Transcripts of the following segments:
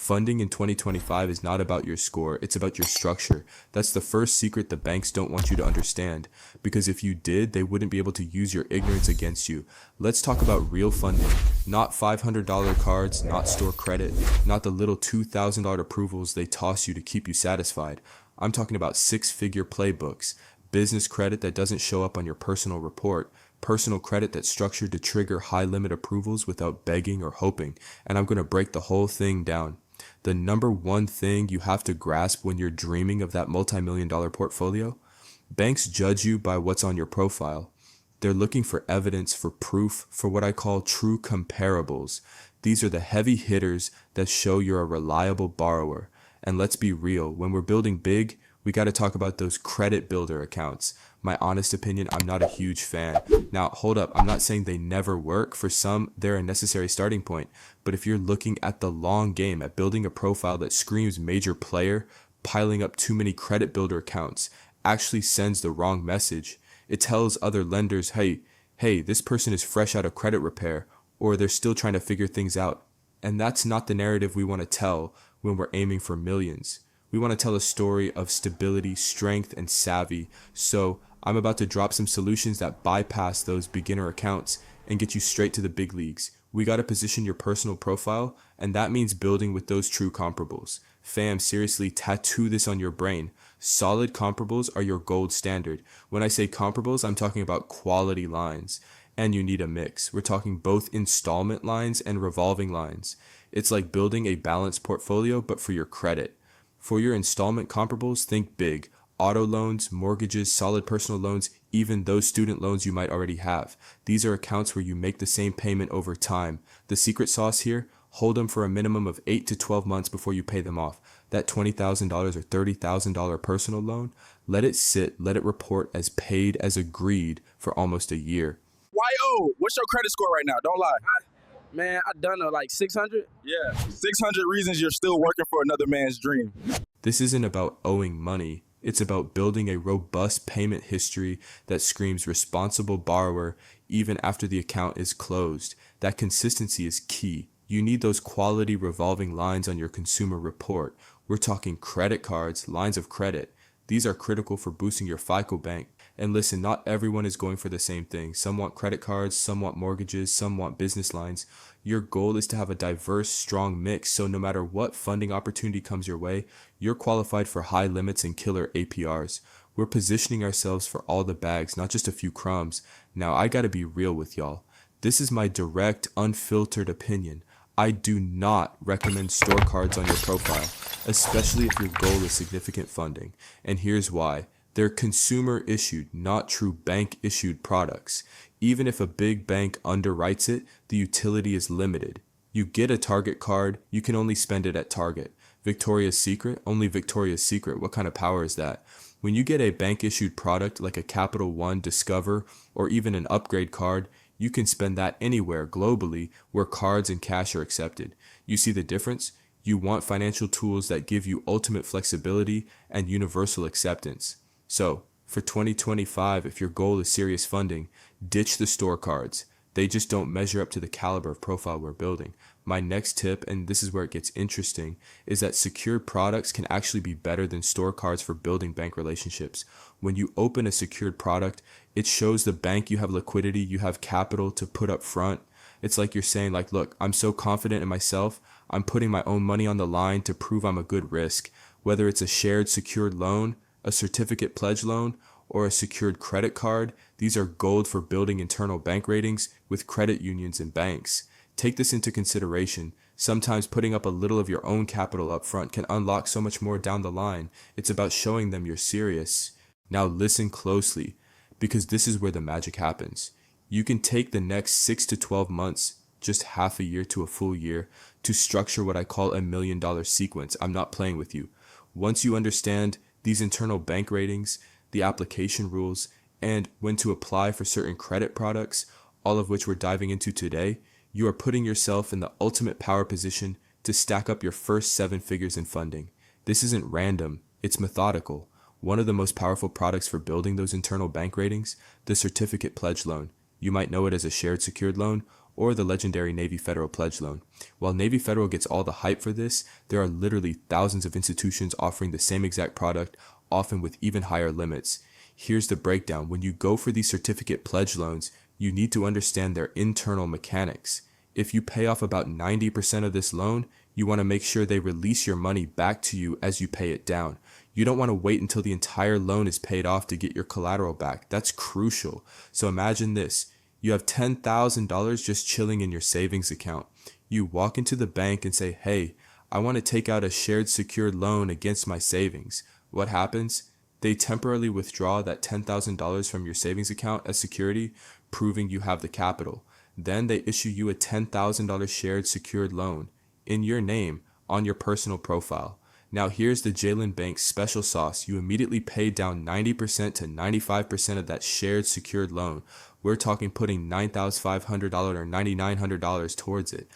Funding in 2025 is not about your score, it's about your structure. That's the first secret the banks don't want you to understand, because if you did, they wouldn't be able to use your ignorance against you. Let's talk about real funding, not $500 cards, not store credit, not the little $2,000 approvals they toss you to keep you satisfied. I'm talking about six-figure playbooks, business credit that doesn't show up on your personal report, personal credit that's structured to trigger high-limit approvals without begging or hoping, and I'm going to break the whole thing down. The number one thing you have to grasp when you're dreaming of that multi-million-dollar portfolio? Banks judge you by what's on your profile. They're looking for evidence, for proof, for what I call true comparables. These are the heavy hitters that show you're a reliable borrower. And let's be real, when we're building big, we got to talk about those credit builder accounts. My honest opinion, I'm not a huge fan. Now, hold up, I'm not saying they never work. For some, they're a necessary starting point. But if you're looking at the long game, at building a profile that screams major player, piling up too many credit builder accounts actually sends the wrong message. It tells other lenders, hey, this person is fresh out of credit repair, or they're still trying to figure things out. And that's not the narrative we want to tell when we're aiming for millions. We want to tell a story of stability, strength, and savvy. So I'm about to drop some solutions that bypass those beginner accounts and get you straight to the big leagues. We got to position your personal profile, and that means building with those true comparables. Fam, seriously, tattoo this on your brain. Solid comparables are your gold standard. When I say comparables, I'm talking about quality lines. And you need a mix. We're talking both installment lines and revolving lines. It's like building a balanced portfolio, but for your credit. For your installment comparables, think big. Auto loans, mortgages, solid personal loans, even those student loans you might already have. These are accounts where you make the same payment over time. The secret sauce here, hold them for a minimum of 8 to 12 months before you pay them off. That $20,000 or $30,000 personal loan, let it sit, let it report as paid as agreed for almost a year. YO, what's your credit score right now? Don't lie. Man, I done like 600. Yeah, 600 reasons you're still working for another man's dream. This isn't about owing money. It's about building a robust payment history that screams responsible borrower even after the account is closed. That consistency is key. You need those quality revolving lines on your consumer report. We're talking credit cards, lines of credit. These are critical for boosting your FICO bank. And listen, not everyone is going for the same thing. Some want credit cards, some want mortgages, some want business lines. Your goal is to have a diverse, strong mix, so no matter what funding opportunity comes your way, you're qualified for high limits and killer APRs. We're positioning ourselves for all the bags, not just a few crumbs. Now, I gotta be real with y'all. This is my direct, unfiltered opinion. I do not recommend store cards on your profile, especially if your goal is significant funding. And here's why. They're consumer issued, not true bank issued products. Even if a big bank underwrites it, the utility is limited. You get a Target card, you can only spend it at Target. Victoria's Secret, only Victoria's Secret. What kind of power is that? When you get a bank issued product like a Capital One, Discover, or even an upgrade card, you can spend that anywhere globally where cards and cash are accepted. You see the difference? You want financial tools that give you ultimate flexibility and universal acceptance. So, for 2025, if your goal is serious funding, ditch the store cards. They just don't measure up to the caliber of profile we're building. My next tip, and this is where it gets interesting, is that secured products can actually be better than store cards for building bank relationships. When you open a secured product, it shows the bank you have liquidity, you have capital to put up front. It's like you're saying, like, look, I'm so confident in myself, I'm putting my own money on the line to prove I'm a good risk. Whether it's a shared secured loan, a certificate pledge loan, or a secured credit card, these are gold for building internal bank ratings with credit unions and banks. Take this into consideration. Sometimes putting up a little of your own capital up front can unlock so much more down the line. It's about showing them you're serious. Now listen closely, because this is where the magic happens. You can take the next 6 to 12 months, just half a year to a full year, to structure what I call a $1 million sequence. I'm not playing with you. Once you understand these internal bank ratings, the application rules, and when to apply for certain credit products, all of which we're diving into today, you are putting yourself in the ultimate power position to stack up your first 7 figures in funding. This isn't random, it's methodical. One of the most powerful products for building those internal bank ratings, the certificate pledge loan. You might know it as a shared secured loan, or the legendary Navy Federal Pledge Loan. While Navy Federal gets all the hype for this, there are literally thousands of institutions offering the same exact product, often with even higher limits. Here's the breakdown. When you go for these certificate pledge loans, you need to understand their internal mechanics. If you pay off about 90% of this loan, you want to make sure they release your money back to you as you pay it down. You don't want to wait until the entire loan is paid off to get your collateral back. That's crucial. So imagine this. You have $10,000 just chilling in your savings account. You walk into the bank and say, hey, I want to take out a shared secured loan against my savings. What happens? They temporarily withdraw that $10,000 from your savings account as security, proving you have the capital. Then they issue you a $10,000 shared secured loan in your name on your personal profile. Now here's the Jalen Bank special sauce. You immediately pay down 90% to 95% of that shared secured loan. We're talking putting $9,500 or $9,900 towards it.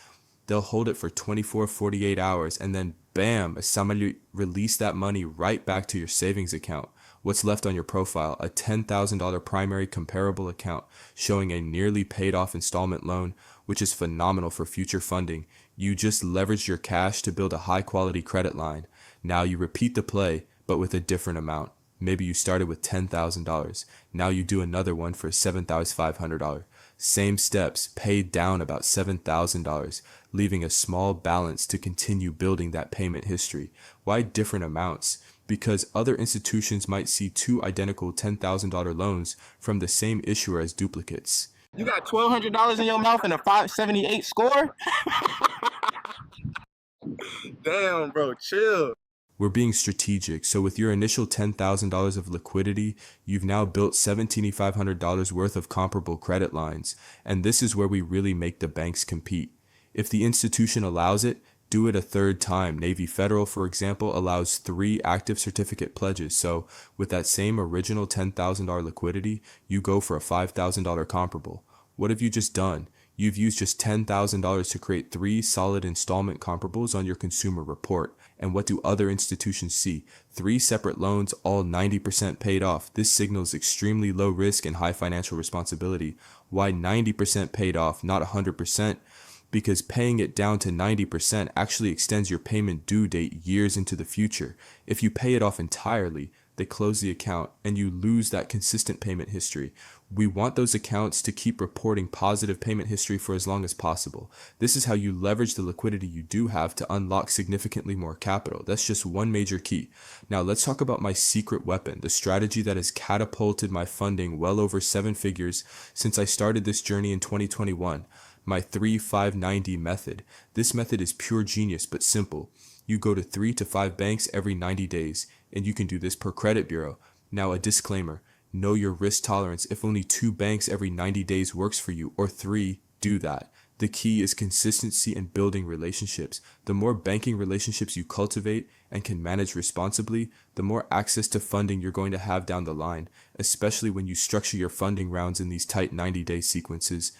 They'll hold it for 24, 48 hours and then bam, somebody release that money right back to your savings account. What's left on your profile? A $10,000 primary comparable account showing a nearly paid off installment loan, which is phenomenal for future funding. You just leveraged your cash to build a high quality credit line. Now you repeat the play, but with a different amount. Maybe you started with $10,000. Now you do another one for $7,500. Same steps, paid down about $7,000, leaving a small balance to continue building that payment history. Why different amounts? Because other institutions might see two identical $10,000 loans from the same issuer as duplicates. You got $1,200 in your mouth and a 578 score? Damn, bro, chill. We're being strategic, so with your initial $10,000 of liquidity, you've now built $1,700 worth of comparable credit lines, and this is where we really make the banks compete. If the institution allows it, do it a third time. Navy Federal, for example, allows 3 active certificate pledges, so with that same original $10,000 liquidity, you go for a $5,000 comparable. What have you just done? You've used just $10,000 to create 3 solid installment comparables on your consumer report. And what do other institutions see? 3 separate loans, all 90% paid off. This signals extremely low risk and high financial responsibility. Why 90% paid off, not 100%? Because paying it down to 90% actually extends your payment due date years into the future. If you pay it off entirely, they close the account and you lose that consistent payment history. We want those accounts to keep reporting positive payment history for as long as possible. This is how you leverage the liquidity you do have to unlock significantly more capital. That's just one major key. Now let's talk about my secret weapon, the strategy that has catapulted my funding well over 7 figures since I started this journey in 2021. My 3-5-90 method. This method is pure genius but simple. You go to 3 to 5 banks every 90 days, and you can do this per credit bureau. Now a disclaimer, know your risk tolerance. If only 2 banks every 90 days works for you, or 3, do that. The key is consistency and building relationships. The more banking relationships you cultivate and can manage responsibly, the more access to funding you're going to have down the line, especially when you structure your funding rounds in these tight 90-day sequences.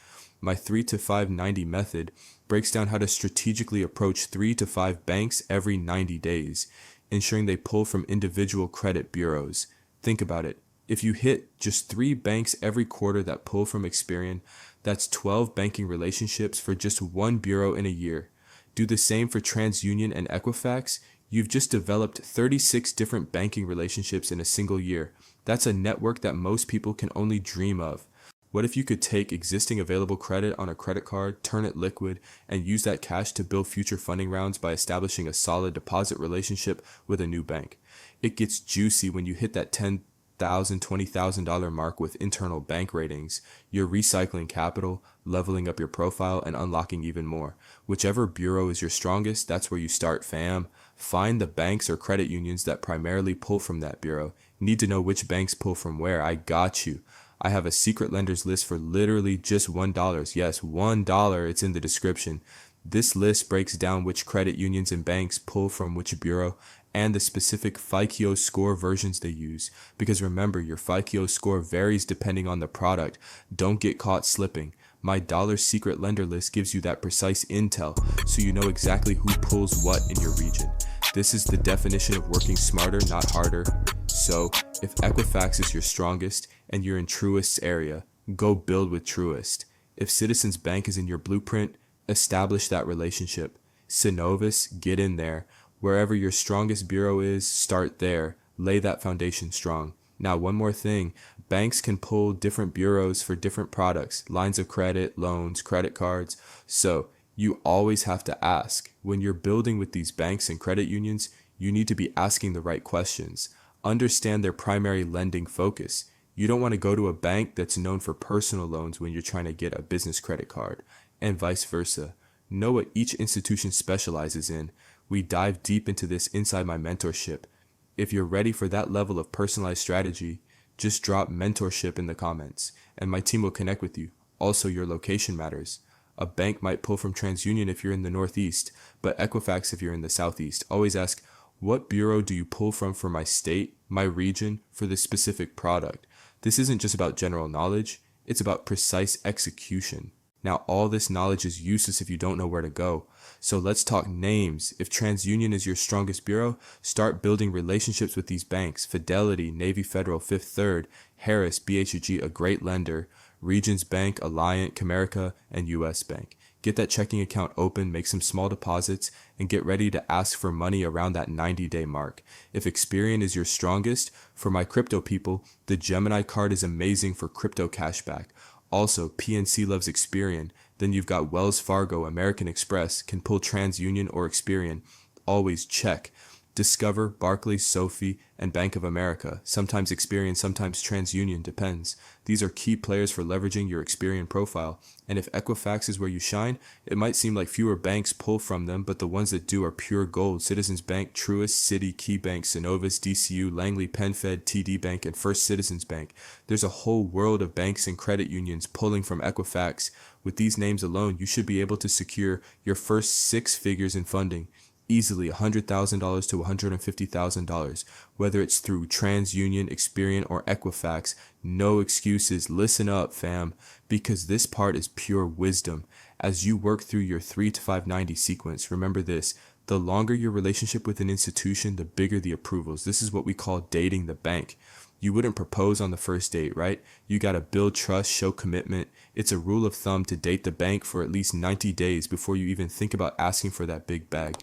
My 3 to 5-90 method breaks down how to strategically approach 3 to 5 banks every 90 days, ensuring they pull from individual credit bureaus. Think about it. If you hit just 3 banks every quarter that pull from Experian, that's 12 banking relationships for just 1 bureau in a year. Do the same for TransUnion and Equifax. You've just developed 36 different banking relationships in a single year. That's a network that most people can only dream of. What if you could take existing available credit on a credit card, turn it liquid, and use that cash to build future funding rounds by establishing a solid deposit relationship with a new bank? It gets juicy when you hit that $10,000, $20,000 mark with internal bank ratings. You're recycling capital, leveling up your profile, and unlocking even more. Whichever bureau is your strongest, that's where you start, fam. Find the banks or credit unions that primarily pull from that bureau. Need to know which banks pull from where? I got you. I have a secret lenders list for literally just $1. Yes, $1. It's in the description. This list breaks down which credit unions and banks pull from which bureau and the specific FICO score versions they use. Because remember, your FICO score varies depending on the product. Don't get caught slipping. My dollar secret lender list gives you that precise intel so you know exactly who pulls what in your region. This is the definition of working smarter, not harder. So, if Equifax is your strongest and you're in Truist's area, go build with Truist. If Citizens Bank is in your blueprint, establish that relationship. Synovus, get in there. Wherever your strongest bureau is, start there. Lay that foundation strong. Now, one more thing. Banks can pull different bureaus for different products, lines of credit, loans, credit cards. So you always have to ask. When you're building with these banks and credit unions, you need to be asking the right questions. Understand their primary lending focus. You don't want to go to a bank that's known for personal loans when you're trying to get a business credit card, and vice versa. Know what each institution specializes in. We dive deep into this inside my mentorship. If you're ready for that level of personalized strategy, just drop mentorship in the comments, and my team will connect with you. Also, your location matters. A bank might pull from TransUnion if you're in the Northeast, but Equifax if you're in the Southeast. Always ask, what bureau do you pull from for my state, my region, for this specific product? This isn't just about general knowledge, it's about precise execution. Now, all this knowledge is useless if you don't know where to go. So let's talk names. If TransUnion is your strongest bureau, start building relationships with these banks. Fidelity, Navy Federal, Fifth Third, Harris, BHG, a great lender, Regions Bank, Alliant, Comerica, and US Bank. Get that checking account open, make some small deposits, and get ready to ask for money around that 90-day mark. If Experian is your strongest, for my crypto people, the Gemini card is amazing for crypto cashback. Also, PNC loves Experian. Then you've got Wells Fargo, American Express, can pull TransUnion or Experian. Always check. Discover, Barclays, Sophie, and Bank of America. Sometimes Experian, sometimes TransUnion, depends. These are key players for leveraging your Experian profile. And if Equifax is where you shine, it might seem like fewer banks pull from them, but the ones that do are pure gold. Citizens Bank, Truist, Citi, KeyBank, Synovus, DCU, Langley, PenFed, TD Bank, and First Citizens Bank. There's a whole world of banks and credit unions pulling from Equifax. With these names alone, you should be able to secure your first 6 figures in funding. Easily $100,000 to $150,000, whether it's through TransUnion, Experian, or Equifax. No excuses. Listen up, fam, because this part is pure wisdom. As you work through your 3 to 590 sequence, remember this: the longer your relationship with an institution, the bigger the approvals. This is what we call dating the bank. You wouldn't propose on the first date, right? You gotta build trust, show commitment. It's a rule of thumb to date the bank for at least 90 days before you even think about asking for that big bag.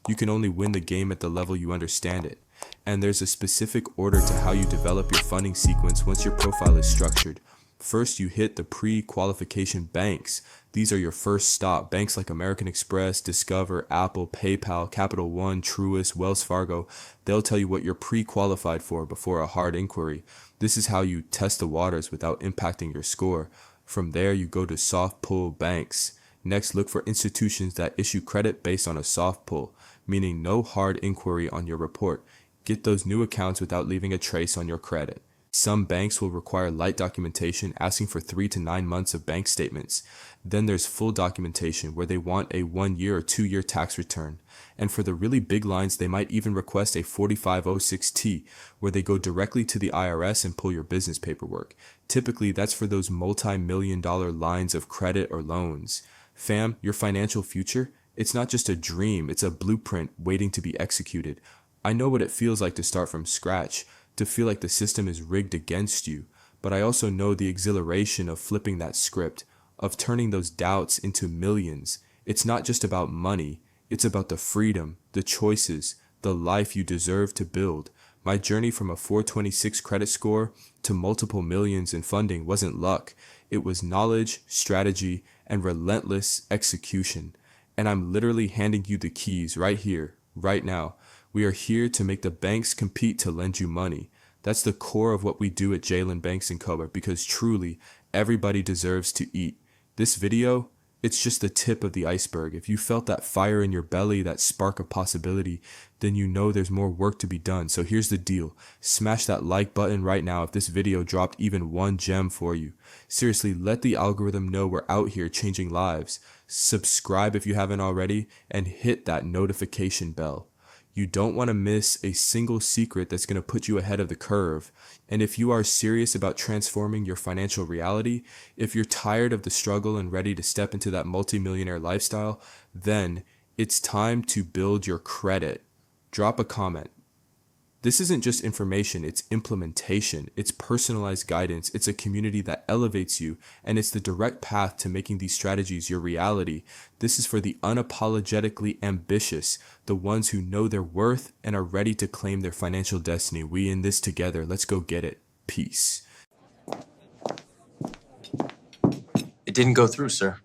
You can only win the game at the level you understand it. And there's a specific order to how you develop your funding sequence once your profile is structured. First, you hit the pre-qualification banks. These are your first stop. Banks like American Express, Discover, Apple, PayPal, Capital One, Truist, Wells Fargo. They'll tell you what you're pre-qualified for before a hard inquiry. This is how you test the waters without impacting your score. From there, you go to soft pull banks. Next, look for institutions that issue credit based on a soft pull, meaning no hard inquiry on your report. Get those new accounts without leaving a trace on your credit. Some banks will require light documentation, asking for 3 to 9 months of bank statements. Then there's full documentation, where they want a 1-year or 2-year tax return. And for the really big lines, they might even request a 4506T, where they go directly to the IRS and pull your business paperwork. Typically, that's for those multi-million-dollar lines of credit or loans. Fam, your financial future, it's not just a dream, it's a blueprint waiting to be executed. I know what it feels like to start from scratch, to feel like the system is rigged against you, but I also know the exhilaration of flipping that script, of turning those doubts into millions. It's not just about money, it's about the freedom, the choices, the life you deserve to build. My journey from a 426 credit score to multiple millions in funding wasn't luck. It was knowledge, strategy, and relentless execution. And I'm literally handing you the keys right here, right now. We are here to make the banks compete to lend you money. That's the core of what we do at Jalen Banks & Co. Because truly, everybody deserves to eat. This video, it's just the tip of the iceberg. If you felt that fire in your belly, that spark of possibility, then you know there's more work to be done. So here's the deal. Smash that like button right now if this video dropped even one gem for you. Seriously, let the algorithm know we're out here changing lives. Subscribe if you haven't already, and hit that notification bell. You don't want to miss a single secret that's going to put you ahead of the curve. And if you are serious about transforming your financial reality, if you're tired of the struggle and ready to step into that multimillionaire lifestyle, then it's time to build your credit. Drop a comment. This isn't just information, it's implementation, it's personalized guidance, it's a community that elevates you, and it's the direct path to making these strategies your reality. This is for the unapologetically ambitious, the ones who know their worth and are ready to claim their financial destiny. We in this together. Let's go get it. Peace. It didn't go through, sir.